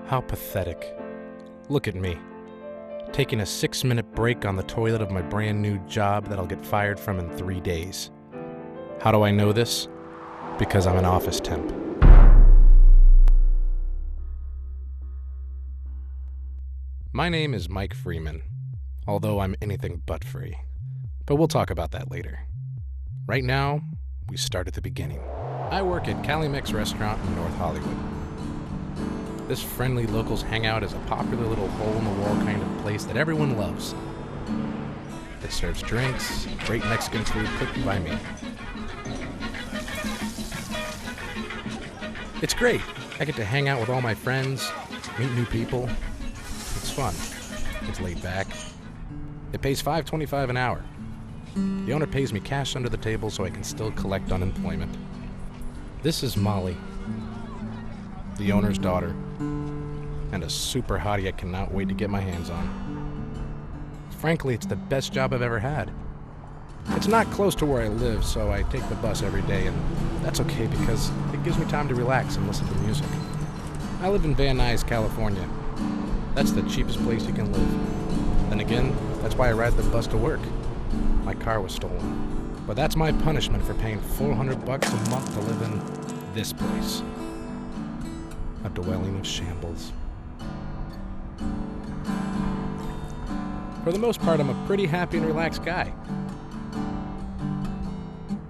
How pathetic. Look at me, taking a 6-minute break on the toilet of my brand new job that I'll get fired from in 3 days. How do I know this? Because I'm an office temp. My name is Mike Freeman, although I'm anything but free. But we'll talk about that later. Right now, we start at the beginning. I work at Calimec's restaurant in North Hollywood. This friendly locals hangout is a popular little hole-in-the-wall kind of place that everyone loves. It serves drinks, great Mexican food cooked by me. It's great. I get to hang out with all my friends, meet new people. It's fun. It's laid back. It pays $5.25 an hour. The owner pays me cash under the table so I can still collect unemployment. This is Molly, the owner's daughter, and a super hottie I cannot wait to get my hands on. Frankly, it's the best job I've ever had. It's not close to where I live, so I take the bus every day, and that's okay because it gives me time to relax and listen to music. I live in Van Nuys, California. That's the cheapest place you can live. Then again, that's why I ride the bus to work. My car was stolen. But that's my punishment for paying $400 a month to live in this place. A dwelling of shambles. For the most part, I'm a pretty happy and relaxed guy.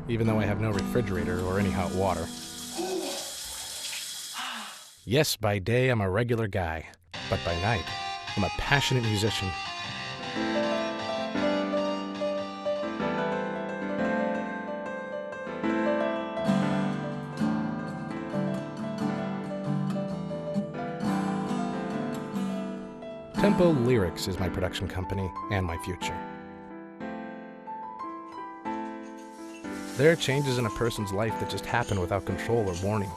Even though I have no refrigerator or any hot water. Yes, by day I'm a regular guy, but by night I'm a passionate musician. Tempo Lyrics is my production company and my future. There are changes in a person's life that just happen without control or warning,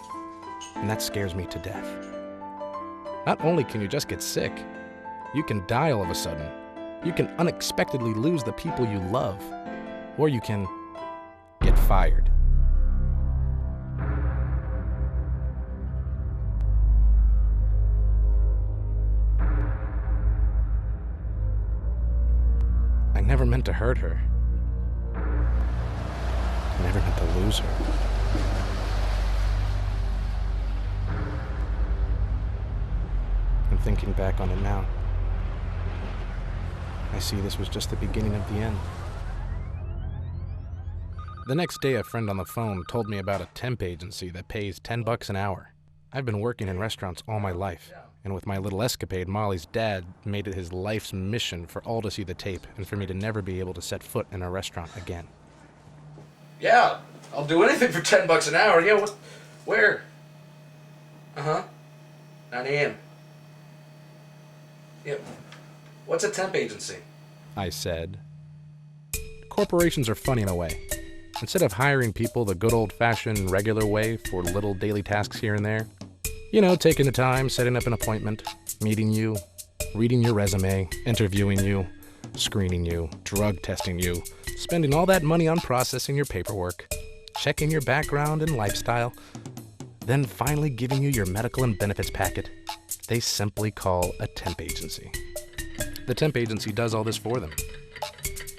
and that scares me to death. Not only can you just get sick, you can die all of a sudden. You can unexpectedly lose the people you love, or you can get fired. I never meant to hurt her. I never meant to lose her. And thinking back on it now, I see this was just the beginning of the end. The next day, a friend on the phone told me about a temp agency that pays $10 an hour. I've been working in restaurants all my life, and with my little escapade, Molly's dad made it his life's mission for all to see the tape and for me to never be able to set foot in a restaurant again. Yeah, I'll do anything for $10 an hour. Yeah, where? 9 a.m. Yeah. What's a temp agency? I said. Corporations are funny in a way. Instead of hiring people the good old-fashioned regular way for little daily tasks here and there, taking the time, setting up an appointment, meeting you, reading your resume, interviewing you, screening you, drug testing you, spending all that money on processing your paperwork, checking your background and lifestyle, then finally giving you your medical and benefits packet, they simply call a temp agency. The temp agency does all this for them.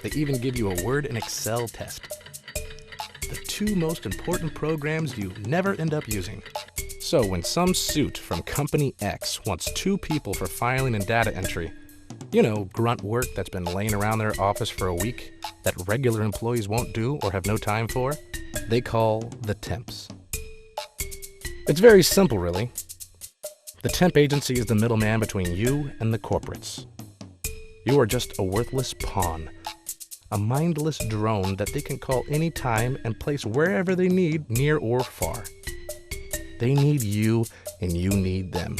They even give you a Word and Excel test. The two most important programs you never end up using. So when some suit from Company X wants 2 people for filing and data entry, grunt work that's been laying around their office for a week that regular employees won't do or have no time for, they call the temps. It's very simple, really. The temp agency is the middleman between you and the corporates. You are just a worthless pawn, a mindless drone that they can call any time and place wherever they need, near or far. They need you and you need them.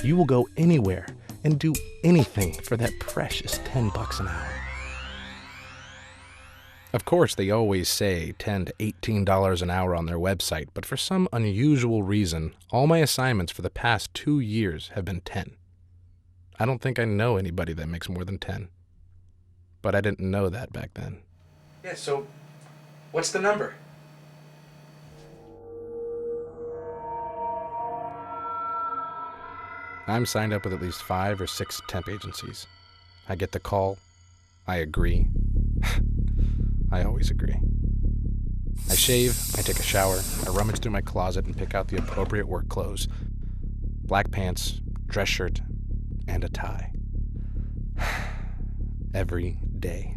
You will go anywhere and do anything for that precious $10 an hour. Of course, they always say $10 to $18 an hour on their website, but for some unusual reason, all my assignments for the past 2 years have been 10. I don't think I know anybody that makes more than 10. But I didn't know that back then. Yeah, so what's the number? I'm signed up with at least 5 or 6 temp agencies. I get the call. I agree. I always agree. I shave, I take a shower, I rummage through my closet and pick out the appropriate work clothes. Black pants, dress shirt, and a tie. Every day.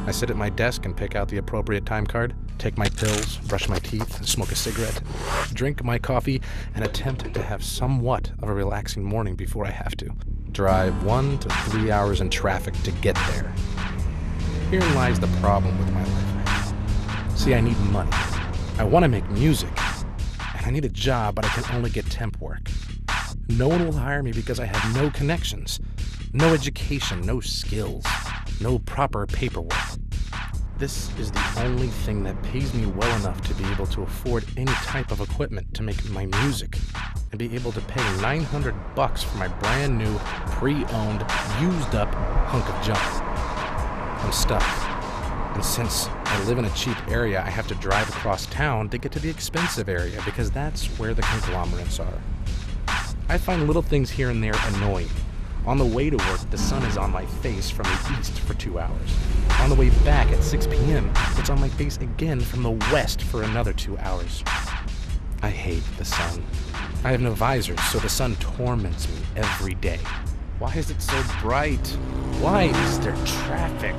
I sit at my desk and pick out the appropriate time card, take my pills, brush my teeth, smoke a cigarette, drink my coffee, and attempt to have somewhat of a relaxing morning before I have to. Drive 1 to 3 hours in traffic to get there. Herein lies the problem with my life. See, I need money. I want to make music. And I need a job, but I can only get temp work. No one will hire me because I have no connections, no education, no skills, no proper paperwork. This is the only thing that pays me well enough to be able to afford any type of equipment to make my music and be able to pay $900 for my brand new, pre-owned, used up hunk of junk. I'm stuck. And since I live in a cheap area, I have to drive across town to get to the expensive area because that's where the conglomerates are. I find little things here and there annoying. On the way to work, the sun is on my face from the east for 2 hours. On the way back at 6 p.m., it's on my face again from the west for another 2 hours. I hate the sun. I have no visors, so the sun torments me every day. Why is it so bright? Why is there traffic?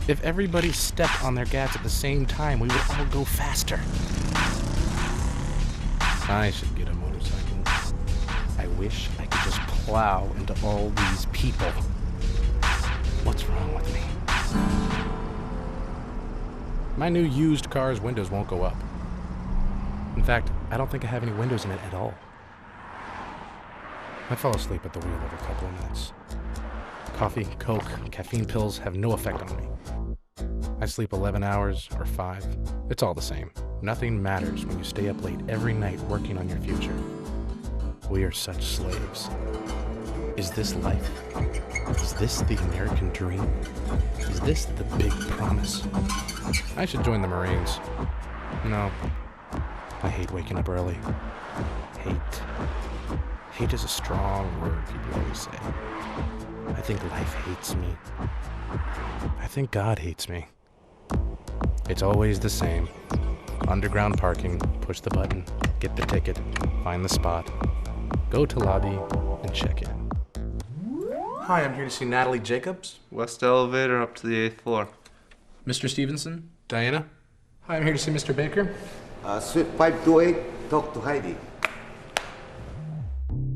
If everybody stepped on their gas at the same time, we would all go faster. I should get a motorcycle. I wish I could just plow into all these people. What's wrong with me? My new used car's windows won't go up. In fact, I don't think I have any windows in it at all. I fall asleep at the wheel every couple of minutes. Coffee, Coke, caffeine pills have no effect on me. I sleep 11 hours or 5. It's all the same. Nothing matters when you stay up late every night working on your future. We are such slaves. Is this life? Is this the American dream? Is this the big promise? I should join the Marines. No. I hate waking up early. Hate. Hate is a strong word, people always say. I think life hates me. I think God hates me. It's always the same. Underground parking, push the button, get the ticket, find the spot, go to lobby, and check in. Hi, I'm here to see Natalie Jacobs. West elevator up to the 8th floor. Mr. Stevenson? Diana? Hi, I'm here to see Mr. Baker. Suite 528, talk to Heidi.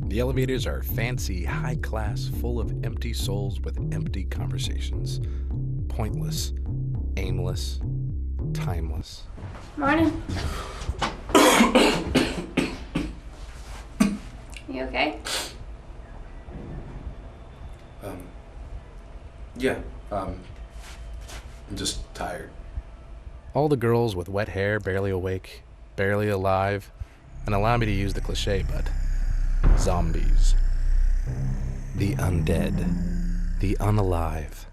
The elevators are fancy, high class, full of empty souls with empty conversations. Pointless, aimless, timeless. Morning. You okay? I'm just tired. All the girls with wet hair, barely awake, barely alive, and allow me to use the cliche, but zombies. The undead. The unalive.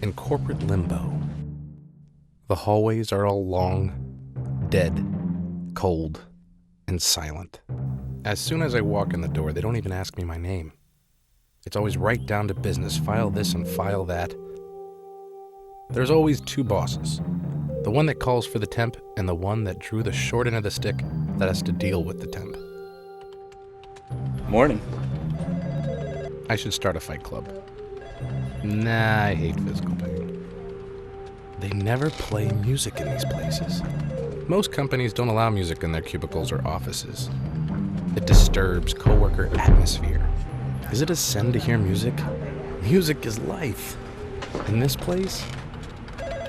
In corporate limbo. The hallways are all long, dead, cold, and silent. As soon as I walk in the door, they don't even ask me my name. It's always right down to business, file this and file that. There's always 2 bosses. The one that calls for the temp and the one that drew the short end of the stick that has to deal with the temp. Morning. I should start a fight club. Nah, I hate physical pain. They never play music in these places. Most companies don't allow music in their cubicles or offices. It disturbs coworker atmosphere. Is it a sin to hear music? Music is life. In this place,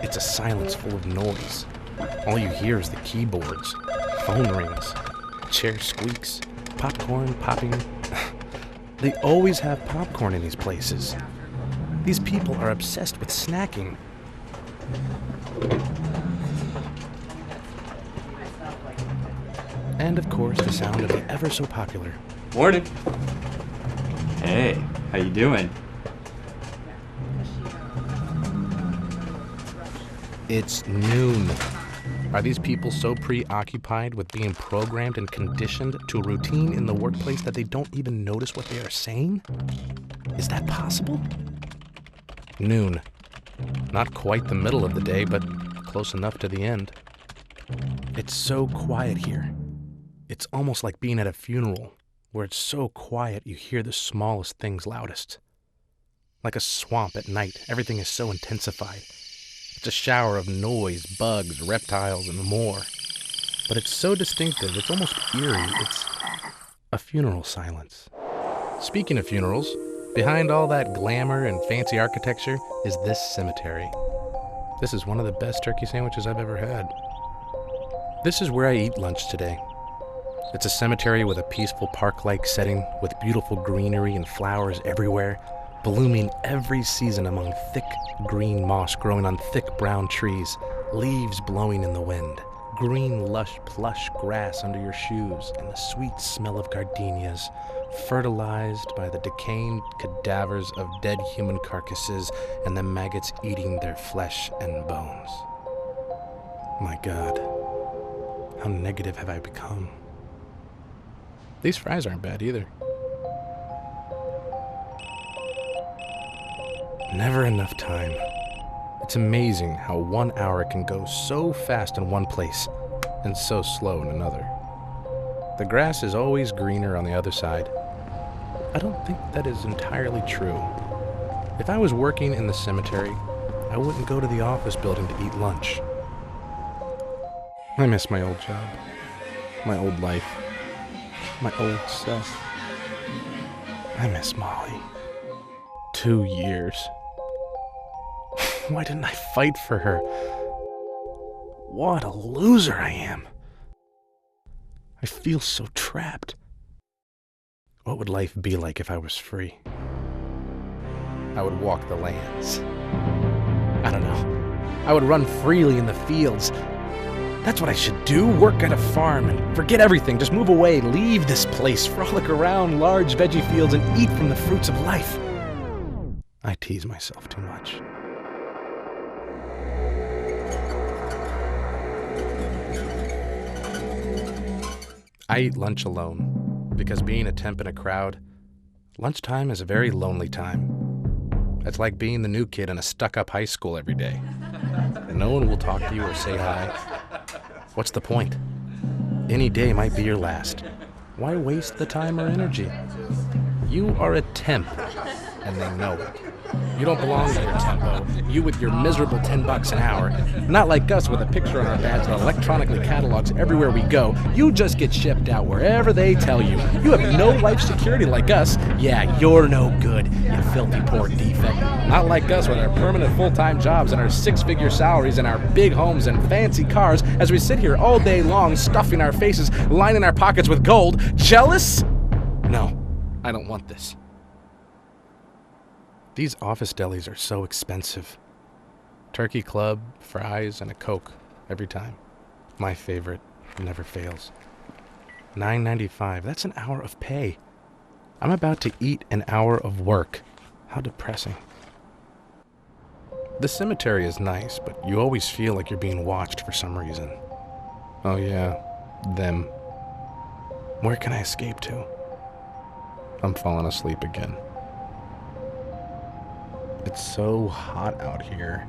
it's a silence full of noise. All you hear is the keyboards, phone rings, chair squeaks, popcorn popping. They always have popcorn in these places. These people are obsessed with snacking. And of course, the sound of the ever so popular. Morning. Hey, how you doing? It's noon. Are these people so preoccupied with being programmed and conditioned to a routine in the workplace that they don't even notice what they are saying? Is that possible? Noon. Not quite the middle of the day, but close enough to the end. It's so quiet here. It's almost like being at a funeral, where it's so quiet you hear the smallest things loudest. Like a swamp at night, everything is so intensified. It's a shower of noise, bugs, reptiles, and more. But it's so distinctive, it's almost eerie. It's a funeral silence. Speaking of funerals, behind all that glamour and fancy architecture is this cemetery. This is one of the best turkey sandwiches I've ever had. This is where I eat lunch today. It's a cemetery with a peaceful park-like setting with beautiful greenery and flowers everywhere, blooming every season among thick green moss growing on thick brown trees, leaves blowing in the wind, green lush plush grass under your shoes, and the sweet smell of gardenias, fertilized by the decaying cadavers of dead human carcasses and the maggots eating their flesh and bones. My God, how negative have I become? These fries aren't bad either. Never enough time. It's amazing how 1 hour can go so fast in one place and so slow in another. The grass is always greener on the other side. I don't think that is entirely true. If I was working in the cemetery, I wouldn't go to the office building to eat lunch. I miss my old job, my old life, my old self. I miss Molly. 2 years. Why didn't I fight for her? What a loser I am. I feel so trapped. What would life be like if I was free? I would walk the lands. I don't know. I would run freely in the fields. That's what I should do, work at a farm and forget everything, just move away, leave this place, frolic around large veggie fields and eat from the fruits of life. I tease myself too much. I eat lunch alone, because being a temp in a crowd, lunchtime is a very lonely time. It's like being the new kid in a stuck-up high school every day. No one will talk to you or say hi. What's the point? Any day might be your last. Why waste the time or energy? You are a temp, and they know it. You don't belong to your tempo. You with your miserable $10 an hour. Not like us with a picture on our badge that electronically catalogs everywhere we go. You just get shipped out wherever they tell you. You have no life security like us. Yeah, you're no good, you filthy poor defect. Not like us with our permanent full-time jobs and our six-figure salaries and our big homes and fancy cars as we sit here all day long stuffing our faces, lining our pockets with gold. Jealous? No, I don't want this. These office delis are so expensive. Turkey club, fries, and a Coke every time. My favorite, never fails. $9.95, that's an hour of pay. I'm about to eat an hour of work. How depressing. The cemetery is nice, but you always feel like you're being watched for some reason. Oh yeah, them. Where can I escape to? I'm falling asleep again. It's so hot out here.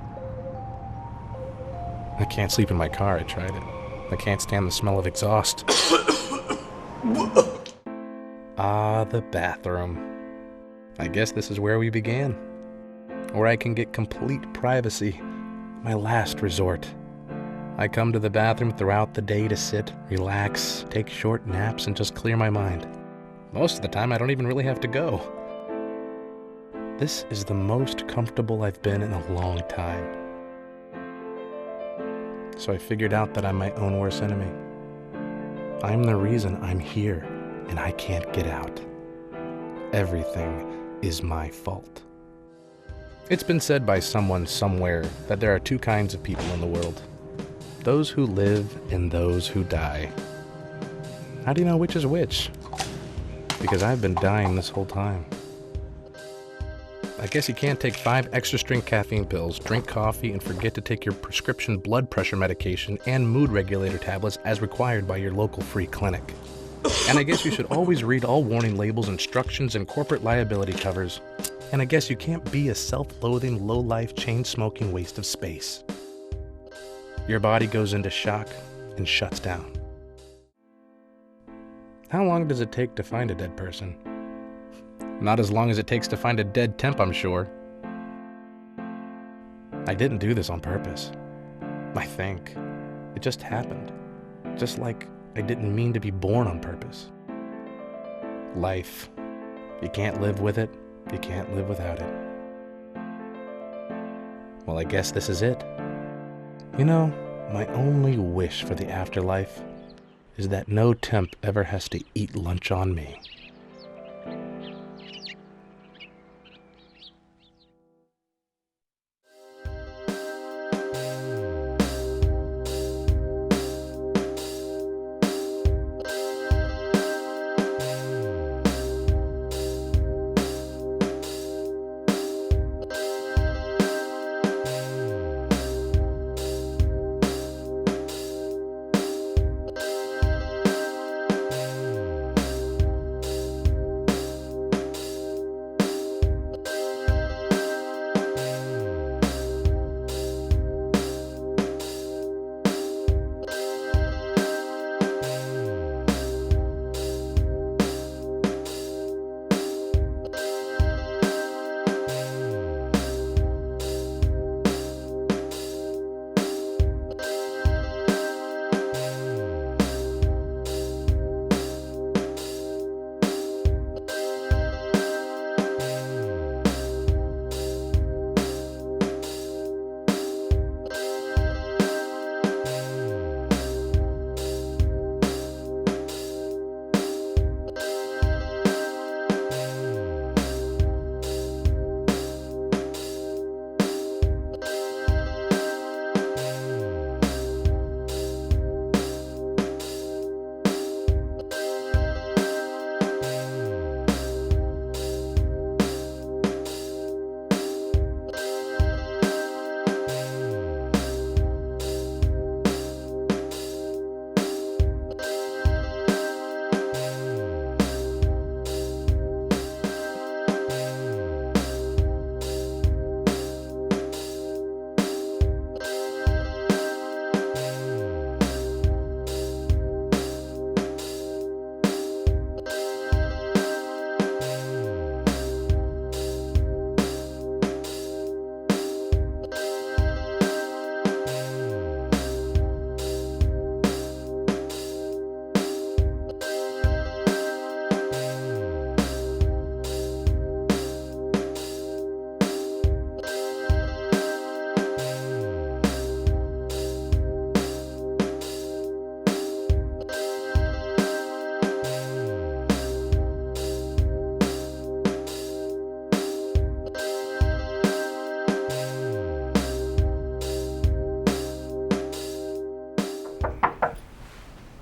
I can't sleep in my car, I tried it. I can't stand the smell of exhaust. Ah, the bathroom. I guess this is where we began. Where I can get complete privacy. My last resort. I come to the bathroom throughout the day to sit, relax, take short naps, and just clear my mind. Most of the time, I don't even really have to go. This is the most comfortable I've been in a long time. So I figured out that I'm my own worst enemy. I'm the reason I'm here, and I can't get out. Everything is my fault. It's been said by someone somewhere that there are two kinds of people in the world. Those who live and those who die. How do you know which is which? Because I've been dying this whole time. I guess you can't take 5 extra-strength caffeine pills, drink coffee, and forget to take your prescription blood pressure medication and mood regulator tablets as required by your local free clinic. And I guess you should always read all warning labels, instructions, and corporate liability covers. And I guess you can't be a self-loathing, low-life, chain-smoking waste of space. Your body goes into shock and shuts down. How long does it take to find a dead person? Not as long as it takes to find a dead temp, I'm sure. I didn't do this on purpose. I think. It just happened. Just like I didn't mean to be born on purpose. Life. You can't live with it. You can't live without it. Well, I guess this is it. You know, my only wish for the afterlife is that no temp ever has to eat lunch on me.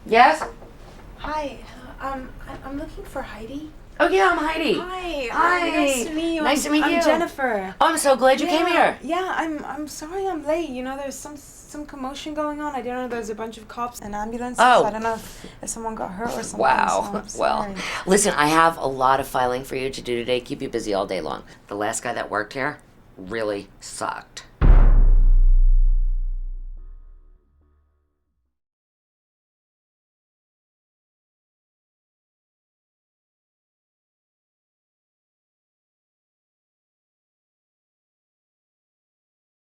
Yes? Hi, I'm looking for Heidi. Oh yeah, I'm Heidi. Hi. Hi. Nice to meet you. Nice to meet you. I'm Jennifer. Oh, I'm so glad you came here. Yeah, I'm sorry I'm late. You know, there's some commotion going on. I didn't know there's a bunch of cops and ambulances. Oh. I don't know if someone got hurt or something. Wow. So I'm Well, sorry. listen, I have a lot of filing for you to do today. Keep you busy all day long. The last guy that worked here really sucked.